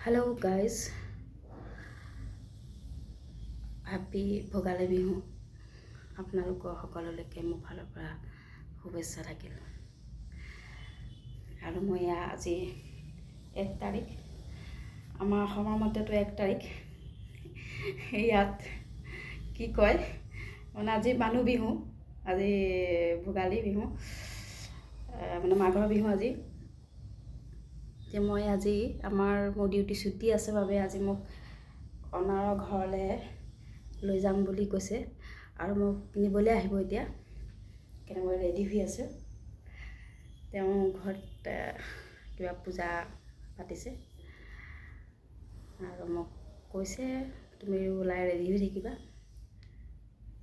Hello guys, happy Bhogali Bihu আপোনালোকৰ সকলোলৈকে মোৰ ফালৰ পৰা শুভেচ্ছা থাকিল। আৰু মই আজি 1 তাৰিখ, আমাৰ অসমৰ মতেতো 1 তাৰিখ, ইয়াত কি কয় মানে আজি মানুহ বিহু, আজি ভোগালী বিহু মানে মাঘৰ বিহু আজি। যে মই আজি মোৰ ডিউটি ছুটি আছে বাবে আজি মোক অনাৰৰ ঘৰলৈ লৈ যাম বুলি কৈছে আৰু মোক নিবলৈ আহিব এতিয়া। কিন্তু মই ৰেডি হৈ আছোঁ। তেওঁ ঘৰত কিবা পূজা পাতিছে আৰু মোক কৈছে তুমি ওলাই ৰেডি হৈ থাকিবা।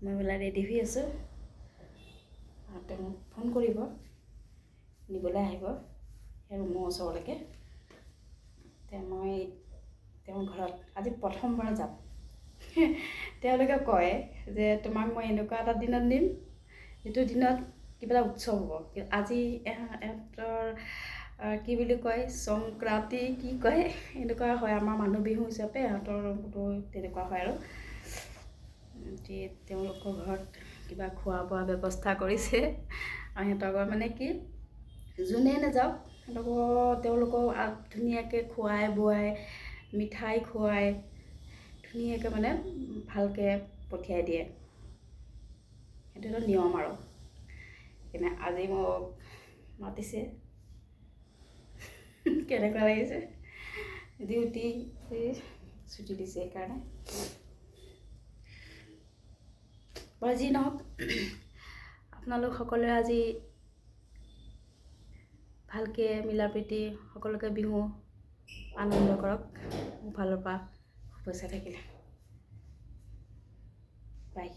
মই ওলাই ৰেডি হৈ আছোঁ আৰু তেওঁ মোক ফোন কৰিব, নিবলৈ আহিব মোৰ ওচৰলৈকে। মই তেওঁৰ ঘৰত আজি প্ৰথমবাৰ যাম। তেওঁলোকে কয় যে তোমাক মই এনেকুৱা এটা দিনত নিম যিটো দিনত কিবা এটা উৎসৱ হ'ব। আজি ইহঁতৰ কি বুলি কয় সংক্ৰান্তি কি কয় এনেকুৱা হয়, আমাৰ মানুহ বিহু হিচাপে ইহঁতৰতো তেনেকুৱা হয়। আৰু তেওঁলোকৰ ঘৰত কিবা খোৱা বোৱা ব্যৱস্থা কৰিছে আৰু সিহঁতৰ ঘৰত মানে কি যোনে নাযাওক তেওঁলোকক ধুনীয়াকৈ খুৱাই বোৱাই মিঠাই খুৱাই ধুনীয়াকৈ মানে ভালকৈ পঠিয়াই দিয়ে। সেইটো নিয়ম আৰু সেইকাৰণে আজি মোক মাতিছে। কেনেকুৱা লাগিছে, ডিউটি ছুটি দিছে সেইকাৰণে। বাৰু যি নহওক, আপোনালোক সকলোৱে আজি ভালকৈ মিলা প্ৰীতি সকলোকে বিহু আনন্দ কৰক। মোৰ ফালৰ পৰা শুভেচ্ছা থাকিলে। বাই।